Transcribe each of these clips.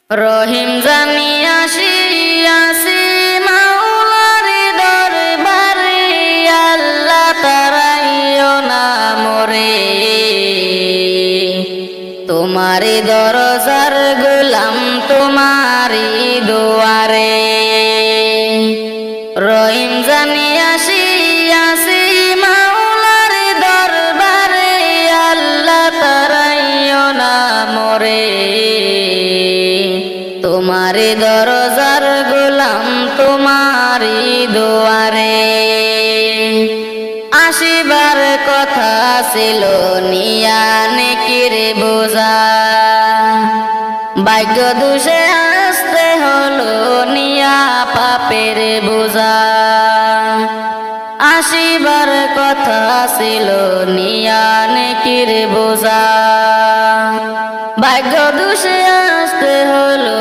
রহিম জানি আসিয়াছি মাওলার দরবারে, আল্লাহ তারাইও না মোরে। তোমারি দরজার গোলাম তোমারি দুয়ারে। রহিম জানি আসিয়াছি মাওলার দরবারে, আল্লাহ তারাইও না মোরে। তোমারি দরজার গোলাম তোমারি দুয়ারে। আসিবার কথা ছিল নিয়া নেকির বোঝা, ভাগ্য দোষে আসতে হলো নিয়া পাপের বোঝা। আসিবার কথা ছিল নিয়া নেকির বোঝা, ভাগ্য দোষে আসতে হলো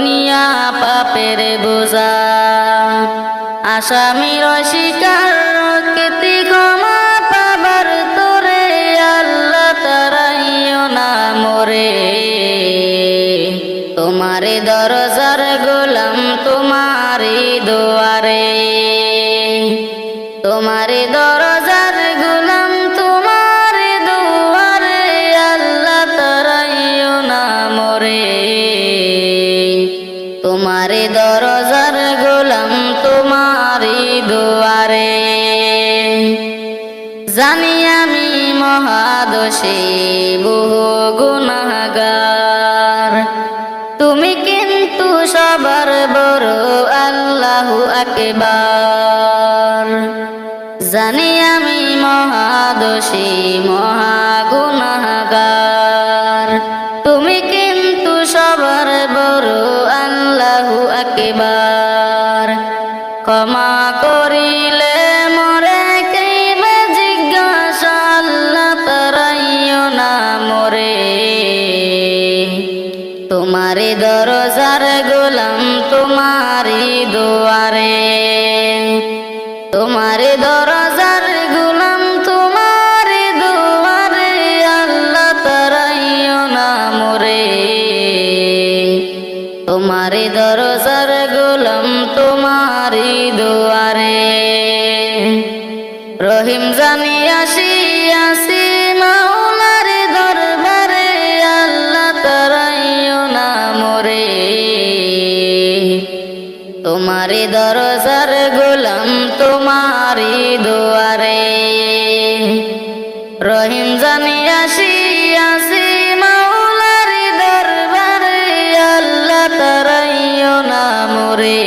নিয়া পাপের বোঝা। আসামির অস্বীকার রক্ষিতি ক্ষমা পাবার তোরে, আল্লাহ তারাইও না মোরে। তোমারি দরজার গোলাম তোমারি দুয়ারে। তোমারি দরজার গোলাম তোমারি দুয়ারে, আল্লাহ তারাইও না মোরে। তোমারি দরজার গোলাম তোমারি দুয়ারে। জানি আমি মহাদোষী বহু গুনাহগার, তুমি কিন্তু সবার বড় আল্লাহু আকবার। জানি আমি মহাদোষী মহা গুনাহগার, তুমি কিন্তু সবার বড় আল্লাহু আকবার। ক্ষমা করিলে মোরে কেইবা জিজ্ঞাসা, আল্লাহ তারাইও না মোরে। তোমারি দরজার গোলাম তোমারি দুয়ারে। তোমারি দরজার গোলাম তোমারি দুয়ারে, আল্লাহ তারাইও না মোরে। তোমারি দরজার গোলাম তোমারি দুয়ারে। রহিম জানি আসিয়াছি মাওলার দরবারে, আল্লাহ তারাইও না মোরে। তোমারি দরজার গোলাম তোমারি দুয়ারে। রহিম জানি আসিয়াছি মাওলার দরবারে, আল্লাহ তারাইও না মোরে।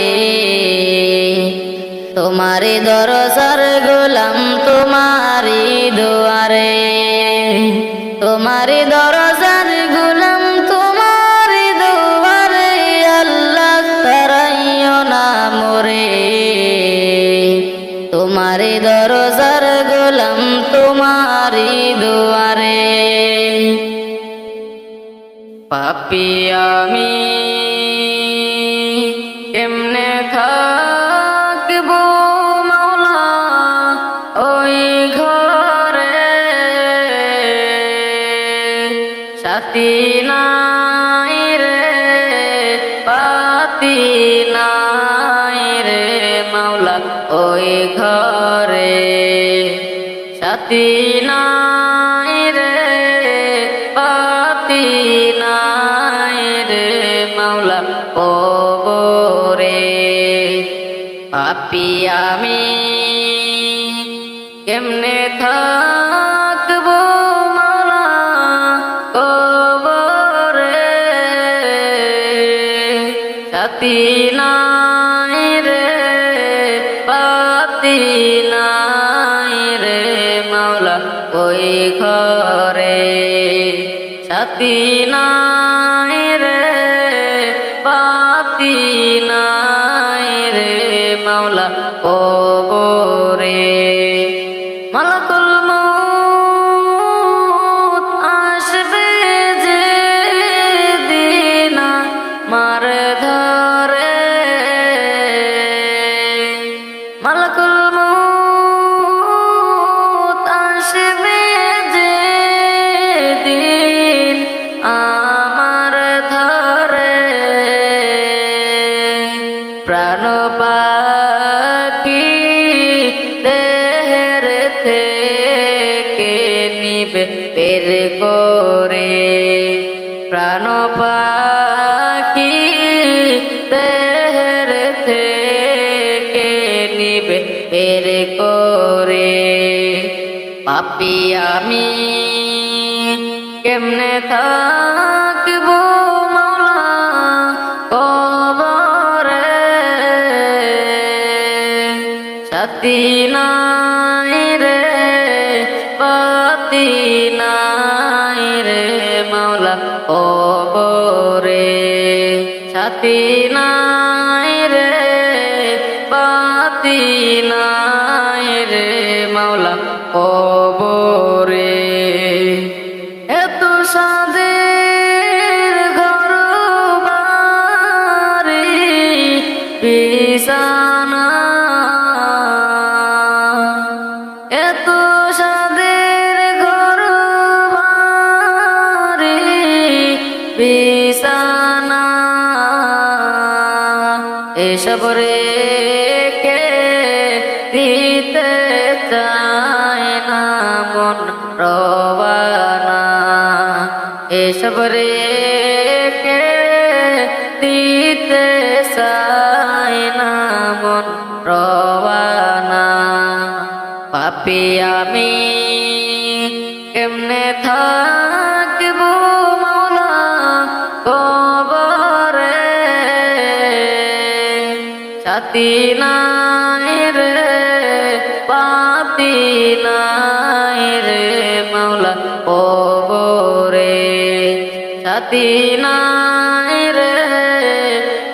তোমারি দরজার গোলাম তোমারি দুয়ারে। তোমারি দরজার গোলাম তোমারি দুয়ারে, আল্লাহ তারাইও না মোরে। তোমারি দরজার গোলাম তোমারি দুয়ারে। পাপী আমি কেমনে থাকবো মাওলা ওই ঘরে, সাথী নাই রে পাতি নাই রে মাওলা ওই ঘরে। সাথী নাই রে পাতি নাই রে মাওলা কবরে। পাপী আমি কেমনে থাকবো মাওলা কবরে, সাথী নাই রে পাতি নাই রে মাওলা ওই ঘরে। সাথী নাই রে পাতি নাই রে মাওলা কবরে। মালাকুল মউত আসবে যে দিন মার ধরে, প্রাণ পাখি দেহের থেকে নিবে বের করে, প্রাণ পাখি দেহের থেকে নিবে বের করে। পাপী আমি কেমনে থাকব মাওলা কবরে, সাথী নাই রে পাতি নাই রে মাওলা কবরে, সাথী নাই রে পাতি নাই রে মাওলা কবরে। এত সাদের ঘর বাড়ি বিছানা, এত সাদের ঘর বাড়ি বিছানা, এসব রেখে দিতে চায় না মন রবানা, এসব রেখে দিতে চায় না মন রবানা। পাপী আমি কেমনে থাকব মাওলা কবরে, সাথী নাই রে পাতি নাই রে মাওলা কবরে, সাথী নাই রে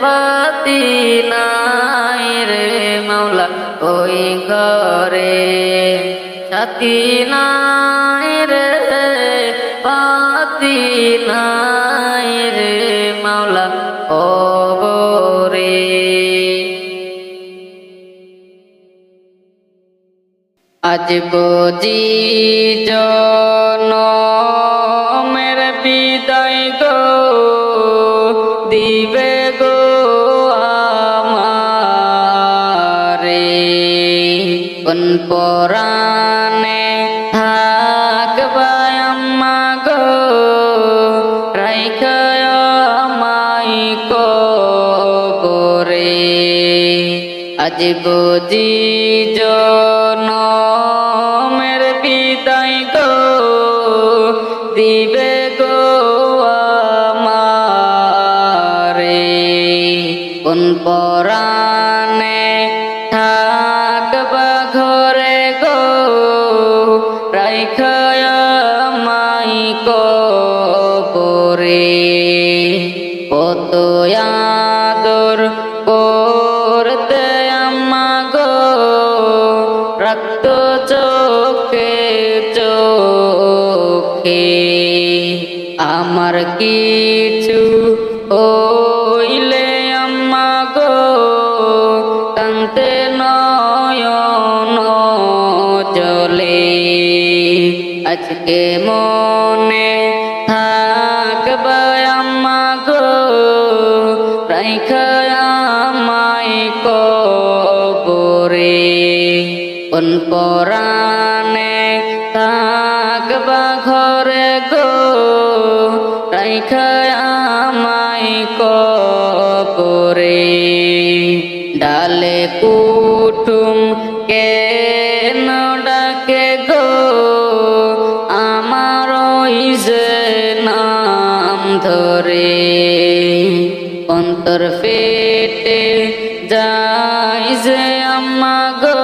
পাতি নাই রে মাওলা ওই ঘরে, সাথী নাই রে পাতি নাই রে মাওলা কবরে। আজ বুঝি জনমের বিদায় গো দিবে গো আমারে, কোন পরাণে থাকবা আম্মা গো রাইখা আমায় কবরে। আজ বুঝি জনমের বিদায় গো দিবে গো আমারে, কোন পরাণে থাকবা ঘরে গো রাইখা আমায় কবরে। কত আদর করতে আম্মা গো রাখত চোখে চোখে, আমার কিছু হইলে আম্মা গো কান্তে নয়ন জলে। আজকে মনে থাকবা আম্মা গো রাইখা আমায় কবরে, কোন পরাণে থাকবা ঘরে গো রাইখা আমায় কবরে। ডালে কুটুম কেন ডাকে গো আমার যে নাম ধরে, অন্তর পেটে যাই যে আম্মা গো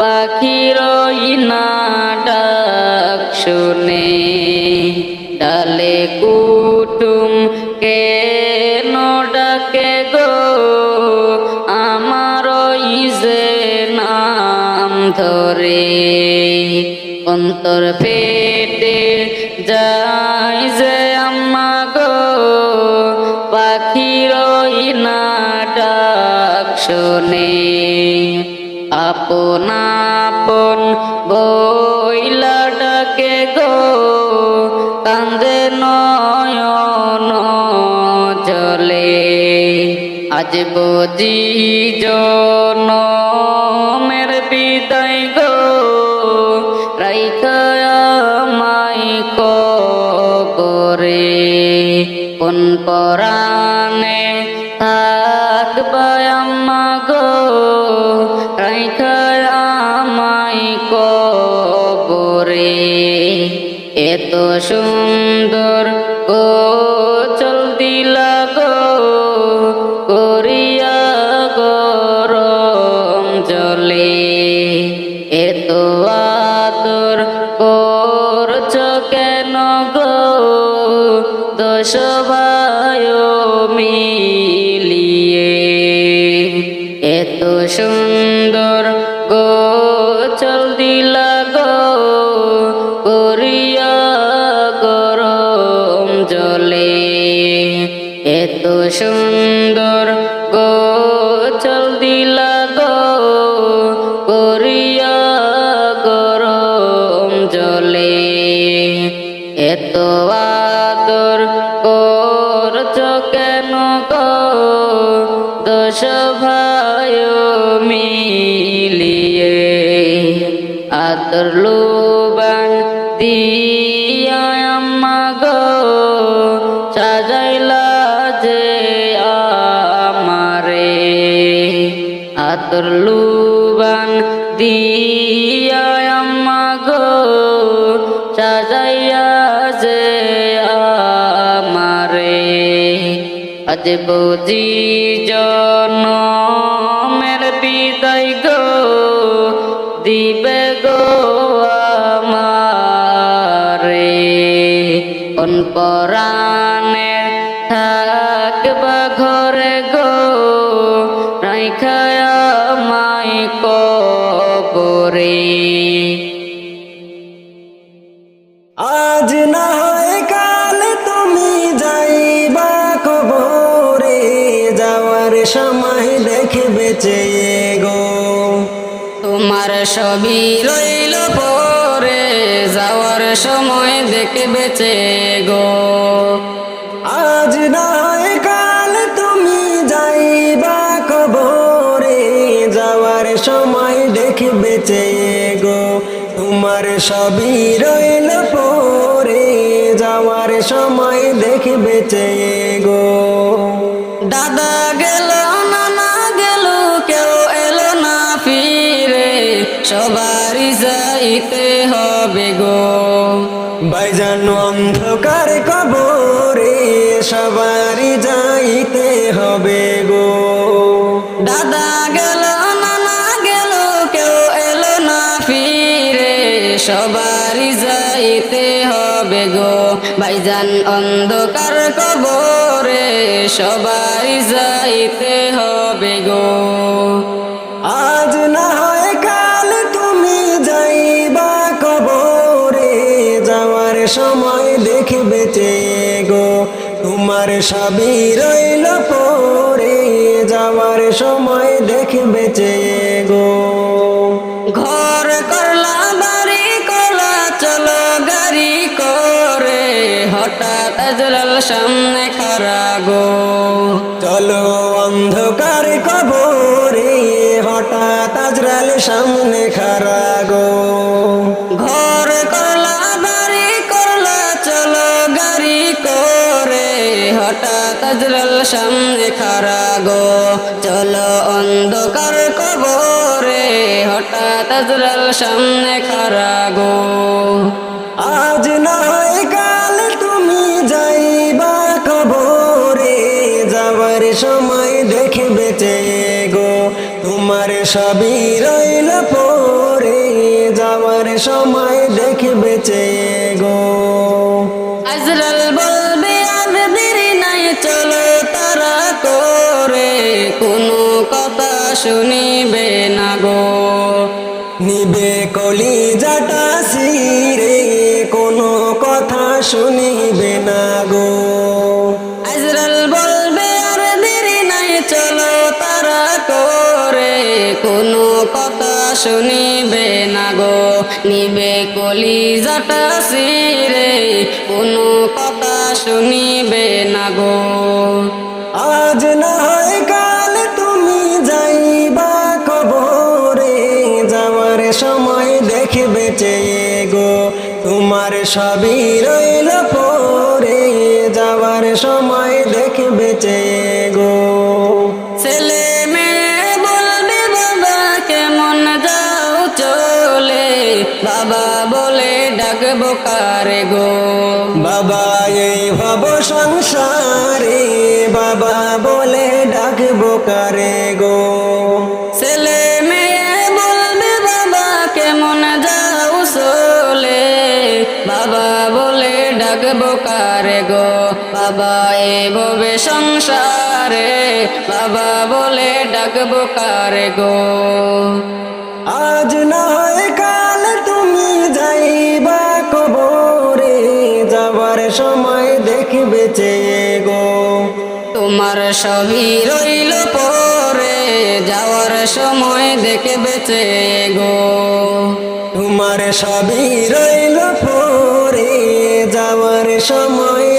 পাখির না ডাক শুনে। ডালে কুটুম কেন ডাকে গো আমার যে নাম ধরে, অন্তর পেটে যাই যে আম্মা গো পাখির না ডাক শুনে। আপন আপন বইলা ডাকে গো কান্দে নয়ন জলে, আজ বুঝি জনমের বিদায় গো রাইখা আমায় কবরে কোন পরাণে থাকবা আম্মা গো রাইখা আমায় কবরে এত সুন্দর গোচল দিলা গো করিয়া গরম জলে এত আদর করছ কেন গো দশ ভাই মিলিয়ে এত সুন্দর গোচল দিলা গো করিয়া গরম জলে এত সুন্দর গোচল দিলা গো করিয়া গরম জলে এত আদর করছ কেন গো দশ ভাই মিলিয়ে আদর লোবান দিয়া আম্মা গো সাজাইলা যে আমারে আদর লোবান দিয়া আম্মা গো সাজাইয়া যে আমারে আজ বুঝি জনমের বিদায় গো দিবে গো আমারে কোন পরাণে থাকবা ঘরে গো রাইখা আমায় কবরে আজ না হয় কাল তুমি যাইবা কবরে যাওয়ার সময় দেখবে চেয়ে গো তোমার ছবি রইল পরে যাওয়ার সময় দেখবে চেয়ে গো আজ না হয় কাল তুমি যাইবা কবরে যাওয়ার সময় দেখবে চেয়ে গো তোমার সবই রইল পরে যাওয়ার সময় দেখবে চেয়ে গো দাদা গেল নানা গেল কেউ এলো না ফিরে সবারই যাইতে হবে গো ভাইজান অন্ধকার কবরে সবারই যাইতে হবে গো দাদা গেল নানা গেল কেউ এলো না ফিরে সবারই যাইতে হবে গো ভাইজান অন্ধকার কবরে সবারই যাইতে হবে গো আজ না হয় কাল তুমি যাইবা কবরে যাওয়ার সময় দেখবে চেয়ে গো তোমার সবই রইল পরে যাওয়ার সময় দেখবে চেয়ে গো ঘর করলা বাড়ি করলা চলো গাড়ি করে হঠাৎ আজরাল সামনে খারা গো চলো অন্ধকার কবরে হঠাৎ আজরাল সামনে খারা গো ঘর করলা বাড়ি করলা চলো গাড়ি করে হঠাৎ আজরাল সামনে খারা গো চলো অন্ধকার কবরে হঠাৎ আজরাল সামনে খারা গো আজ না হয় কাল তুমি যাইবা কবরে যাওয়ার সময় দেখবে চেয়ে গো তোমার সবই রইল পরে যাওয়ার সময় দেখবে চেয়ে গো আজরাল বলবে আর দেরি নাই চলো তারা করে কোনো কথা শুনিবে না গো নিবে কলিজাটা সিরে কোনো কথা শুনিবে না গো আজরাল বলবে আর দেরি নাই চলো তারা করে কোনো কথা শুনিবে না গো নিবে কলিজাটা সিরে কোনো কথা শুনিবে না গো আজ না হয় কাল সবই রইল পরে যাওয়ার সময় দেখবে চেয়ে গো ছেলে মেয়ে বলবে বাবা কেমন যাও চলে বাবা বলে ডাকবো কারে গো বাবা এই ভব সংসারে বাবা বলে ডাকবো কারে গো ছেলে মেয়ে বলবে বাবা কেমন যাও চলে বাবা বলে ডাকবো কারে গো বাবা এ ববে সংসারে বাবা বলে ডাকবো কারে গো আজ না হয় কাল তুমি যাইবা কবরে যাবার সময় দেখবে চেয়ে গো তোমার সবই রইল পরে যাওয়ার সময় দেখবে চেয়ে গো তোমার সবই রইল পরে যাওয়ার সময়